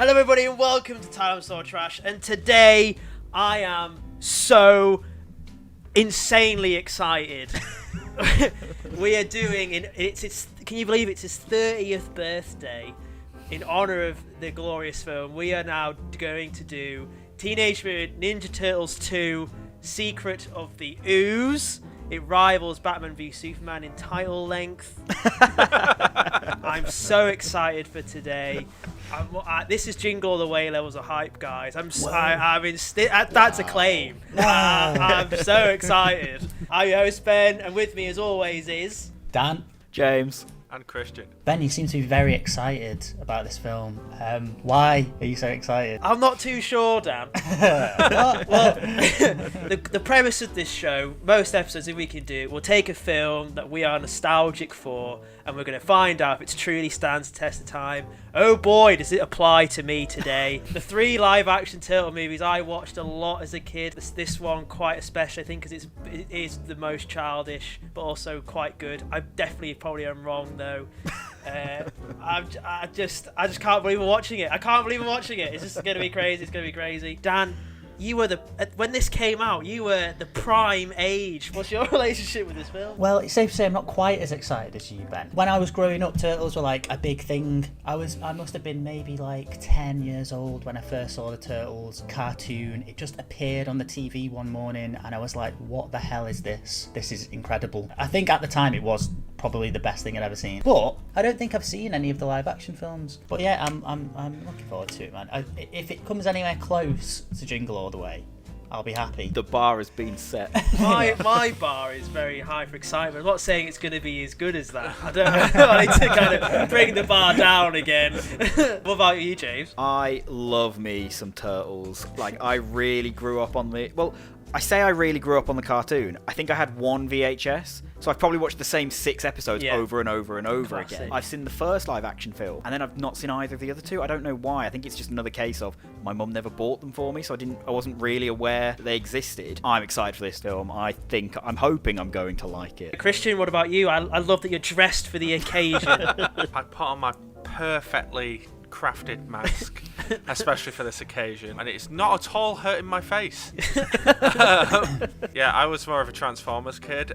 Hello everybody and welcome to Time Store Trash, and today I am so insanely excited. We are doing, can you believe it's his 30th birthday? In honor of the glorious film, we are now going to do Teenage Mutant Ninja Turtles 2 Secret of the Ooze. It rivals Batman v Superman in title length. I'm so excited for today. This is Jingle All the Way levels of hype, guys. That's a claim. I'm so excited. I'm your host Ben, and with me as always is Dan, James, and Christian. Ben, you seem to be very excited about this film. Why are you so excited? I'm not too sure, Dan. Well, the premise of this show, most episodes that we can do, we'll take a film that we are nostalgic for, and we're going to find out if it truly stands the test of time. Oh boy, does it apply to me today. The 3 live-action Turtle movies I watched a lot as a kid. This one quite especially, I think, because it is the most childish, but also quite good. I definitely probably am wrong, though. I just can't believe we're watching it. I can't believe I'm watching it. It's just going to be crazy. It's going to be crazy. Dan, you were when this came out, you were the prime age. What's your relationship with this film? Well, it's safe to say I'm not quite as excited as you, Ben. When I was growing up, Turtles were like a big thing. I must have been maybe like 10 years old when I first saw the Turtles cartoon. It just appeared on the TV one morning and I was like, what the hell is this? This is incredible. I think at the time it was probably the best thing I'd ever seen. But I don't think I've seen any of the live action films. But yeah, I'm looking forward to it, man. If it comes anywhere close to Jingle All the Way, I'll be happy. the bar has been set. My bar is very high for excitement. I'm not saying it's going to be as good as that. I don't know. I need to kind of bring the bar down again. What about you, James? I love me some Turtles. Like, I really grew up on the... Well, I say I really grew up on the cartoon. I think I had 1 VHS, so I've probably watched the same 6 episodes over and over and over again. I've seen the first live-action film, and then I've not seen either of the other 2. I don't know why. I think it's just another case of my mum never bought them for me, so I wasn't really aware that they existed. I'm excited for this film. I'm hoping I'm going to like it. Christian, what about you? I love that you're dressed for the occasion. I put on my perfectly crafted mask, especially for this occasion, and it's not at all hurting my face. Yeah, I was more of a Transformers kid,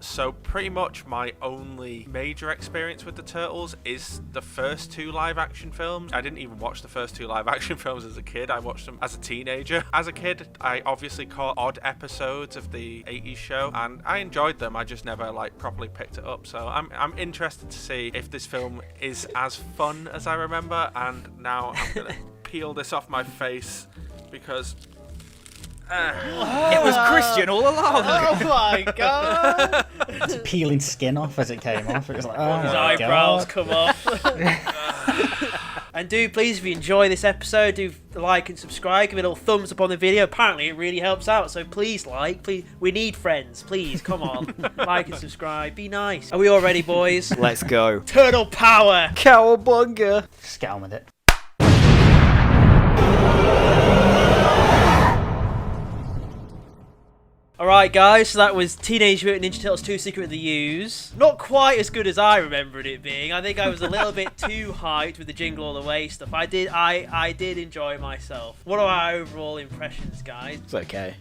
so pretty much my only major experience with the Turtles is the first 2 live-action films. I didn't even watch the first 2 live-action films as a kid. I watched them as a teenager. As a kid, I obviously caught odd episodes of the 80s show, and I enjoyed them. I just never properly picked it up. So I'm interested to see if this film is as fun as I remember. And now I'm gonna peel this off my face because it was Christian all along. Oh my god! It's peeling skin off as it came off. It was like, oh His my eyebrows God. come off. And do please, if you enjoy this episode, do like and subscribe. Give it a little thumbs up on the video. Apparently, it really helps out. So please please. We need friends. Please, come on, like and subscribe. Be nice. Are we all ready, boys? Let's go. Turtle power. Cowabunga. Just get on with it. Alright guys, so that was Teenage Mutant Ninja Turtles 2 Secret of the Ooze. Not quite as good as I remembered it being. I think I was a little bit too hyped with the Jingle All the Way stuff. I did enjoy myself. What are our overall impressions, guys? It's okay.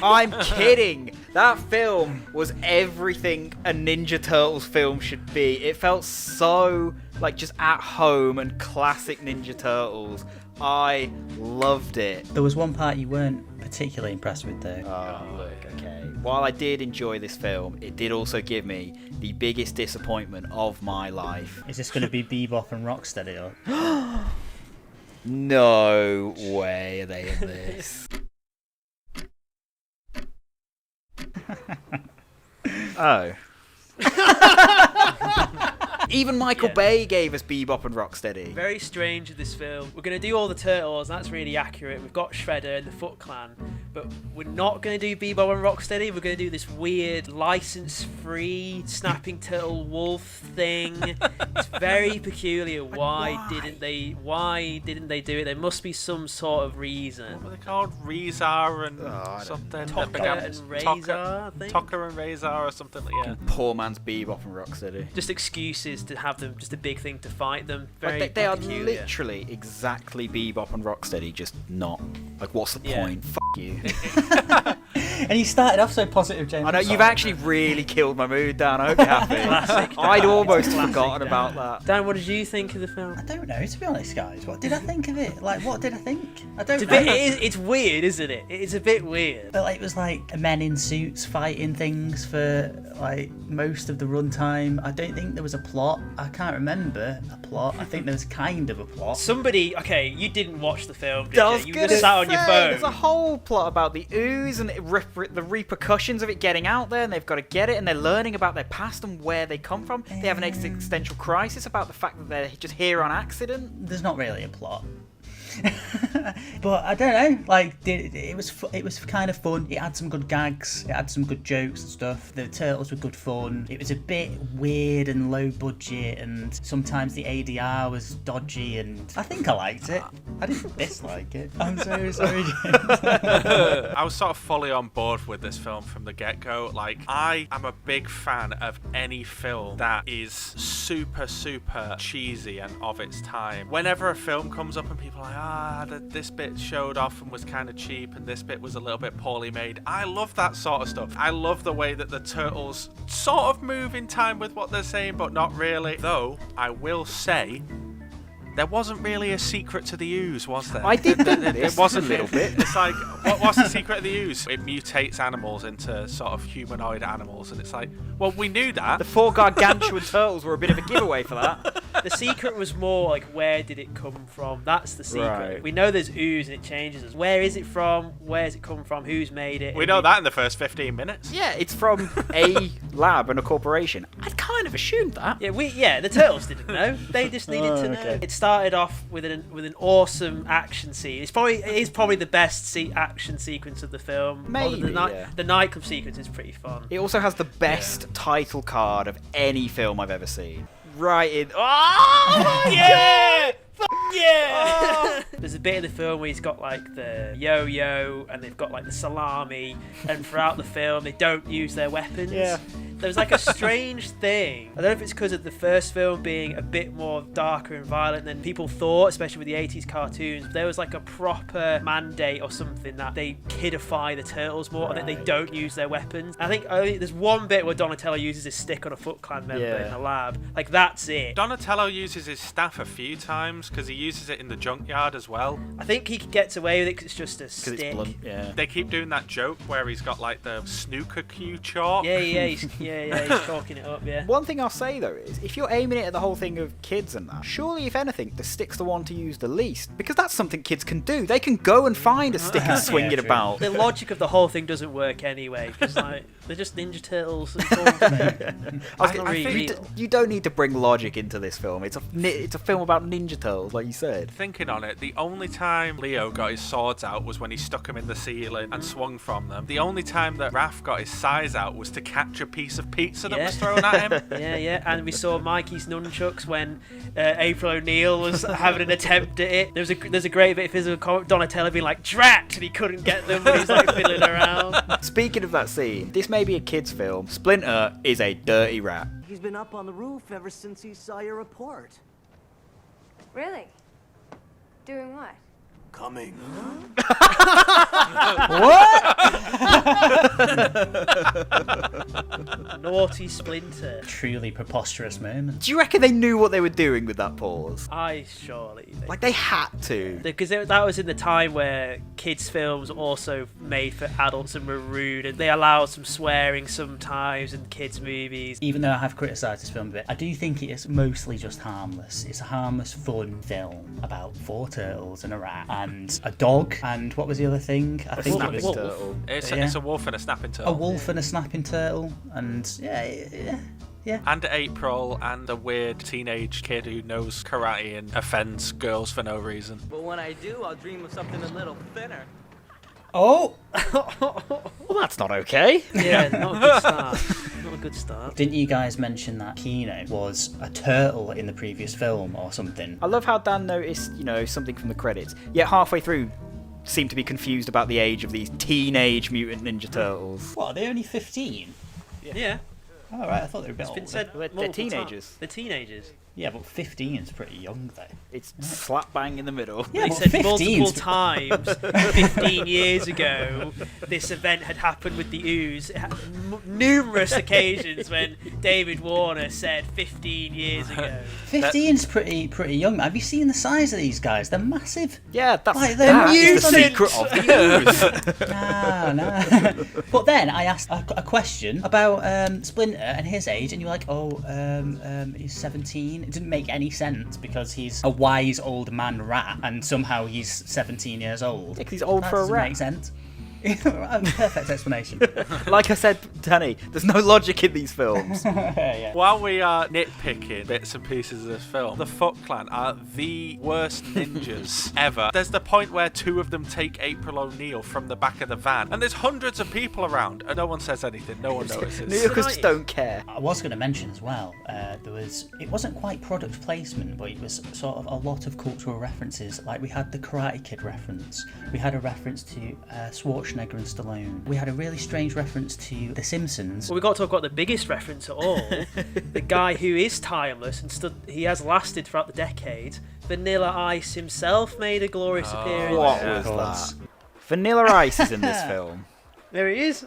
I'm kidding. That film was everything a Ninja Turtles film should be. It felt so just at home and classic Ninja Turtles. I loved it. There was one part you weren't particularly impressed with though. Oh, look, okay. While I did enjoy this film, it did also give me the biggest disappointment of my life. Is this going to be Bebop and Rocksteady or? No way are they in this. Oh. Even Michael Bay gave us Bebop and Rocksteady. Very strange with this film. We're going to do all the Turtles, and that's really accurate. We've got Shredder and the Foot Clan, but we're not going to do Bebop and Rocksteady. We're going to do this weird license-free snapping turtle wolf thing. It's very peculiar. Why didn't they do it? There must be some sort of reason. what were they called? Rezar and something. Tucker and Razor, I think. Tucker and Razor or something like Poor man's Bebop and Rocksteady. Just excuses just to have them, just a big thing to fight them. Very Like they are peculiar. literally exactly Bebop and Rocksteady, just not. Like, what's the point? F you. And you started off so positive, James. I know, I'm you've sorry. actually really killed my mood, Dan. I hope you're happy. Classic Dan. I'd almost Classic forgotten Dan. about that. Dan, what did you think of the film? I don't know, to be honest, guys. What did I think of it? Like, what did I think? I don't It's, know. it's weird, isn't it? It's a bit weird. But like, it was like men in suits fighting things for like most of the runtime. I don't think there was a plot. I can't remember a plot. I think there was kind of a plot. Somebody, okay, you didn't watch the film, did I was you? You gonna just sat on your say, phone. There's a whole plot about the ooze and the repercussions of it getting out there, and they've got to get it, and they're learning about their past and where they come from. They have an existential crisis about the fact that they're just here on accident. There's not really a plot. But I don't know, like it was kind of fun. It had some good gags, it had some good jokes and stuff. The turtles were good fun. It was a bit weird and low budget, and sometimes the ADR was dodgy, and I think I liked it. I didn't dislike it. I'm so sorry, James. I was sort of fully on board with this film from the get-go. Like, I am a big fan of any film that is super cheesy and of its time. Whenever a film comes up and people are like, this bit showed off and was kind of cheap, and this bit was a little bit poorly made, I love that sort of stuff. I love the way that the turtles sort of move in time with what they're saying, but not really. Though, I will say, there wasn't really a secret to the ooze, was there? I did think It wasn't a little bit. It's like, what's the secret of the ooze? It mutates animals into sort of humanoid animals, and it's like, well, we knew that. The 4 gargantuan turtles were a bit of a giveaway for that. The secret was more like, where did it come from? That's the secret. Right. We know there's ooze and it changes us. Where is it from? Where's it come from? Who's made it? We know that in the first 15 minutes. Yeah, it's from a lab and a corporation. I'd kind of assumed that. Yeah, the turtles didn't know. They just needed to know. okay. It started off with an awesome action scene. It is probably the best action sequence of the film. Maybe, the nightclub sequence is pretty fun. It also has the best title card of any film I've ever seen. Right in. Oh, yeah! Yeah! There's a bit in the film where he's got like the yo-yo and they've got like the salami, and throughout the film they don't use their weapons. Yeah. There's like a strange thing. I don't know if it's because of the first film being a bit more darker and violent than people thought, especially with the 80s cartoons. There was like a proper mandate or something that they kidify the turtles more and that they don't use their weapons. I think only there's one bit where Donatello uses his stick on a Foot Clan member in the lab. Like, that's it. Donatello uses his staff a few times because he uses it in the junkyard as well. I think he gets away with it because it's just a 'cause stick. it's blunt. Yeah. They keep doing that joke where he's got like the snooker cue chalk. He's chalking it up, yeah. One thing I'll say though is, if you're aiming it at the whole thing of kids and that, surely if anything, the stick's the one to use the least, because that's something kids can do. They can go and find a stick and swing it true. about. The logic of the whole thing doesn't work anyway, because like they're just Ninja Turtles. You don't need to bring logic into this film. It's a film about Ninja Turtles, like you said. Thinking on it, the only time Leo got his swords out was when he stuck them in the ceiling and swung from them. The only time that Raph got his size out was to catch a piece of pizza that was thrown at him. Yeah, and we saw Mikey's nunchucks when April O'Neil was having an attempt at it. There's a great bit of physical comment, Donatello being like, drat, and he couldn't get them when he's like fiddling around. Speaking of that scene, this may be a kid's film. Splinter is a dirty rat. He's been up on the roof ever since he saw your report. Really? Doing what? Coming. Naughty Splinter. Truly preposterous moment. Do you reckon they knew what they were doing with that pause? Surely. Like, they had to. Because that was in the time where kids' films also made for adults and were rude, and they allowed some swearing sometimes in kids' movies. Even though I have criticised this film a bit, I do think it is mostly just harmless. It's a harmless, fun film about 4 turtles and a rat and a dog, and what was the other thing? I think it was wolf. Turtle. It's a wolf and a snapping turtle. a wolf and a snapping turtle, and yeah. And April and a weird teenage kid who knows karate and offends girls for no reason. But when I do, I'll dream of something a little thinner. Oh! Well, that's not okay. Yeah, not a good start. Not a good start. Didn't you guys mention that Kino was a turtle in the previous film or something? I love how Dan noticed, something from the credits, yet halfway through seemed to be confused about the age of these teenage mutant Ninja Turtles. What, are they only 15? Yeah. Oh, right, I thought they were a bit It's been older. said They're multiple teenagers. times. They're teenagers. Yeah, but 15 is pretty young, though. It's slap bang in the middle. Yeah, They but said 15 multiple 's times 15 years ago this event had happened with the Ooze. It had numerous occasions when David Warner said 15 years ago. 15's pretty young. Have you seen the size of these guys? They're massive. Yeah, that's Like, they're that is the mutants. secret of the Ooze. No. But then I asked a question about Splinter and his age, and you were like, he's 17. It didn't make any sense because he's a wise old man rat, and somehow he's 17 years old. Yeah, 'cause he's old That for a doesn't rat. make sense. Perfect explanation. Like I said, Danny, there's no logic in these films. Yeah. While we are nitpicking bits and pieces of this film, the Foot Clan are the worst ninjas ever. There's the point where two of them take April O'Neil from the back of the van, and there's hundreds of people around, and no one says anything. No one New notices. Yorkers just don't care. I was going to mention as well, it wasn't quite product placement, but it was sort of a lot of cultural references. Like we had the Karate Kid reference, we had a reference to Schwarzenegger and Stallone, we had a really strange reference to The Simpsons. Well, we've got to talk about the biggest reference at all. The guy who is timeless and he has lasted throughout the decades. Vanilla Ice himself made a glorious appearance. What yeah. was Of course. that? Vanilla Ice is in this film. There he is.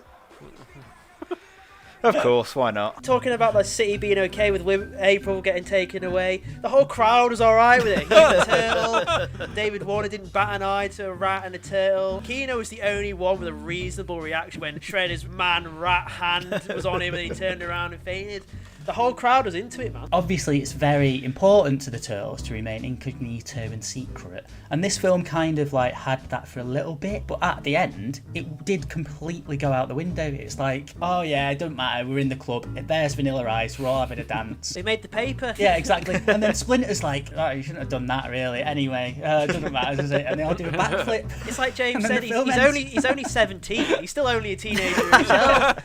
Of course, why not? Talking about the city being okay with April getting taken away. The whole crowd was alright with it. He was a turtle. David Warner didn't bat an eye to a rat and a turtle. Keno was the only one with a reasonable reaction when Shredder's man-rat hand was on him and he turned around and fainted. The whole crowd was into it, man. Obviously, it's very important to the Turtles to remain incognito and secret, and this film kind of like had that for a little bit, but at the end, it did completely go out the window. It's like, oh yeah, it doesn't matter, we're in the club, there's Vanilla Ice, we're all having a dance. They made the paper. Yeah, exactly. And then Splinter's like, oh, you shouldn't have done that, really. Anyway, it doesn't matter, does it? And they all do a backflip. It's like James And then said, the he's film ends. he's only 17. He's still only a teenager himself.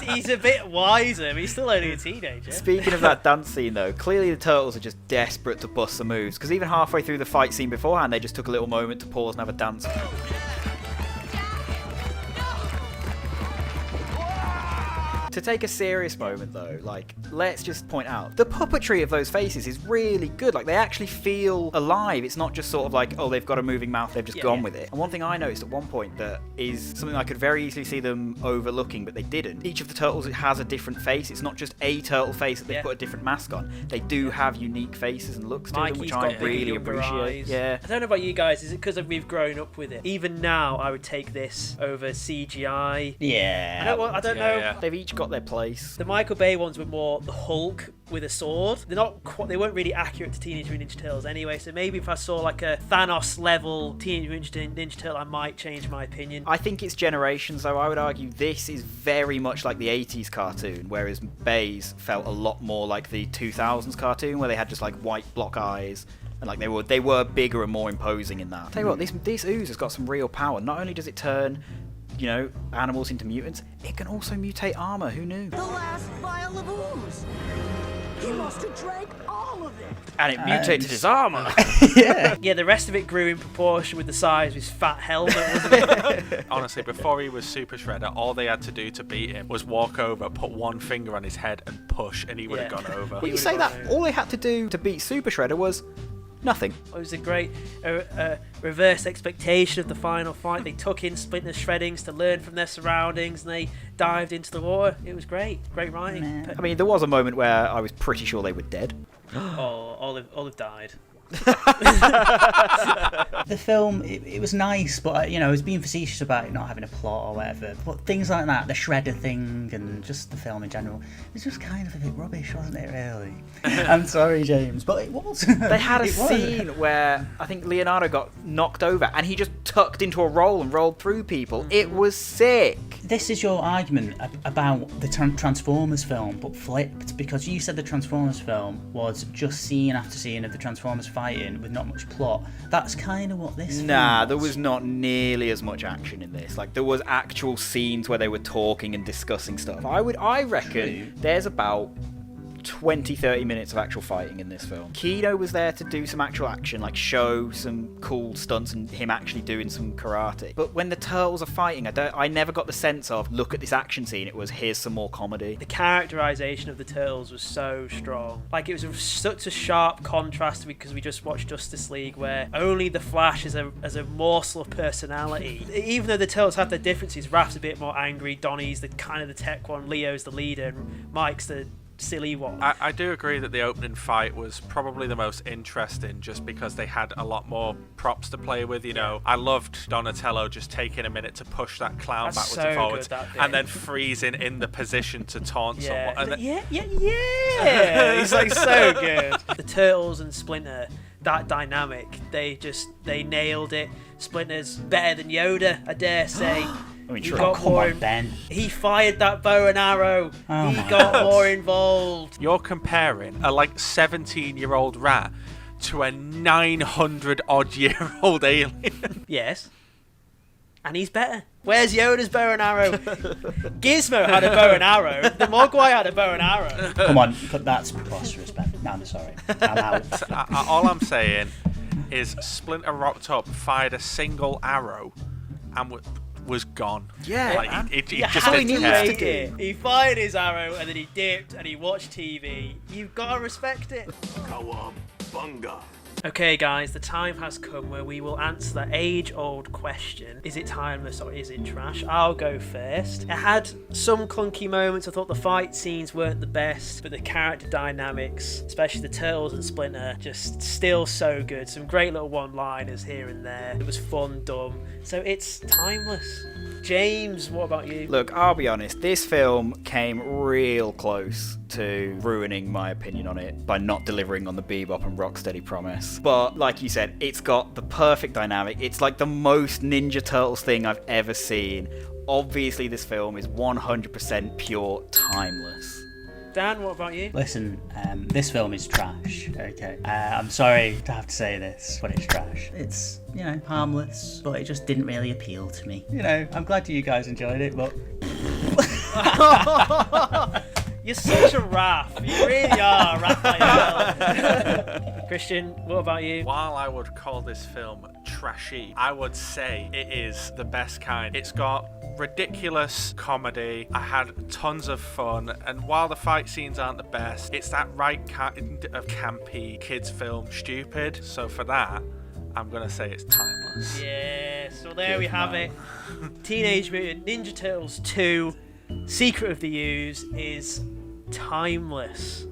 He's a bit wiser, but he's still only a teenager. Speaking of that dance scene, though, clearly the Turtles are just desperate to bust some moves, because even halfway through the fight scene beforehand, they just took a little moment to pause and have a dance. To take a serious moment, though, like, let's just point out, the puppetry of those faces is really good. Like, they actually feel alive. It's not just sort of like, oh, they've got a moving mouth, they've just gone with it. And one thing I noticed at one point that is something I could very easily see them overlooking, but they didn't. Each of the Turtles has a different face. It's not just a turtle face that they put a different mask on. They do have unique faces and looks to them, which I really appreciate. Yeah. I don't know about you guys, is it because we've grown up with it? Even now, I would take this over CGI. Yeah. I don't know. Yeah. They've each got their place. The Michael Bay ones were more the Hulk with a sword. They weren't really accurate to Teenage Mutant Ninja Turtles anyway, so maybe if I saw like a Thanos level Teenage Mutant Ninja Turtle, I might change my opinion. I think it's generations, though. I would argue this is very much like the 80s cartoon, whereas Bay's felt a lot more like the 2000s cartoon, where they had just like white block eyes. And like they were bigger and more imposing in that. Tell you what, this Ooze has got some real power. Not only does it turn, you know, animals into mutants, it can also mutate armor. Who knew? The last vial of ooze. He must have drank all of it. And it mutated his armor. Yeah, the rest of it grew in proportion with the size of his fat helmet, wasn't it? Honestly, before he was Super Shredder, all they had to do to beat him was walk over, put one finger on his head, and push, and he would have Yeah. gone over. Well, you say that, all they had to do to beat Super Shredder was nothing. It was a great reverse expectation of the final fight. They took in Splinter's shreddings to learn from their surroundings, and they dived into the water. It was great. Great writing. I mean, there was a moment where I was pretty sure they were dead. Oh, Olive died. The film, it was nice, but you know, I was being facetious about it not having a plot or whatever. But things like that, the Shredder thing, and just the film in general, it was just kind of a bit rubbish, wasn't it? Really. I'm sorry, James, but it was. They had a It was. scene where I think Leonardo got knocked over, and he just tucked into a roll and rolled through people. It was sick. This is your argument about the Transformers film, but flipped, because you said the Transformers film was just scene after scene of the Transformers fighting with not much plot. That's kind of what this film Nah, there was not nearly as much action in this. Like, there was actual scenes where they were talking and discussing stuff. I reckon True. there's about 20-30 minutes of actual fighting in this film. Kino was there to do some actual action, like show some cool stunts and him actually doing some karate. But when the turtles are fighting, I never got the sense of, look at this action scene. It was, here's some more comedy. The characterization of the turtles was so strong. Like, it was such a sharp contrast because we just watched Justice League, where only the Flash is a morsel of personality. Even though the turtles have their differences, Raph's a bit more angry, Donnie's the kind of the tech one, Leo's the leader, and Mike's the silly one. I do agree that the opening fight was probably the most interesting, just because they had a lot more props to play with. You know, I loved Donatello just taking a minute to push that clown That's backwards so and forwards, good, that bit. and then freezing in the position to taunt someone. And Yeah. He's like so good. The turtles and Splinter, that dynamic, they nailed it. Splinter's better than Yoda, I dare say. I mean, He sure. got Come more on, Ben. He fired that bow and arrow. Oh He my got God. more involved. You're comparing a 17-year-old rat to a 900-odd-year-old alien. Yes. And he's better. Where's Yoda's bow and arrow? Gizmo had a bow and arrow. The Mogwai had a bow and arrow. Come on, that's preposterous, Ben. No, I'm sorry. I'm out. All I'm saying is Splinter rocked up, fired a single arrow, and was gone. Yeah, man. He You just have didn't to care. rate it. He fired his arrow and then he dipped and he watched TV. You've got to respect it. Cowabunga. Okay, guys, the time has come where we will answer the age-old question: is it timeless or is it trash? I'll go first. It had some clunky moments. I thought the fight scenes weren't the best, but the character dynamics, especially the Turtles and Splinter, just still so good. Some great little one-liners here and there. It was fun, dumb. So it's timeless. James, what about you? Look, I'll be honest, this film came real close to ruining my opinion on it by not delivering on the Bebop and Rocksteady promise. But like you said, it's got the perfect dynamic. It's like the most Ninja Turtles thing I've ever seen. Obviously, this film is 100% pure timeless. Dan, what about you? Listen, this film is trash, okay? I'm sorry to have to say this, but it's trash. It's, harmless, but it just didn't really appeal to me. I'm glad you guys enjoyed it, but... You're such a Raph. You really are, Raphael. Christian, what about you? While I would call this film trashy, I would say it is the best kind. It's got ridiculous comedy. I had tons of fun, and while the fight scenes aren't the best, it's that right kind of campy kids film stupid. So for that, I'm gonna say it's timeless. Yeah, so there we have it. Teenage Mutant Ninja Turtles 2 Secret of the Ooze is timeless.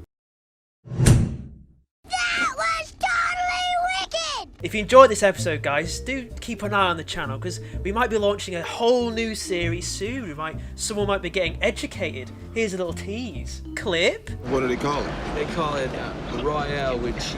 That was totally wicked! If you enjoyed this episode, guys, do keep an eye on the channel because we might be launching a whole new series soon. Someone might be getting educated. Here's a little tease. Clip. What do they call it? They call it Royale with cheese.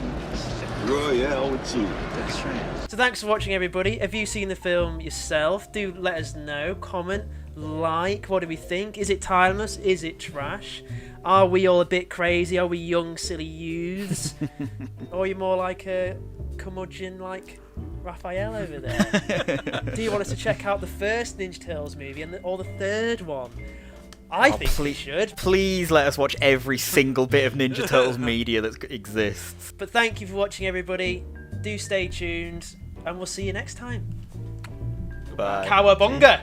Royale with you. That's right. So thanks for watching, everybody. Have you seen the film yourself? Do let us know. Comment, like. What do we think? Is it timeless? Is it trash? Are we all a bit crazy? Are we young, silly youths? Or are you more like a curmudgeon like Raphael over there? Do you want us to check out the first Ninja Turtles movie or the third one? I think we should. Please let us watch every single bit of Ninja Turtles media that exists. But thank you for watching, everybody. Do stay tuned, and we'll see you next time. Bye. Cowabunga!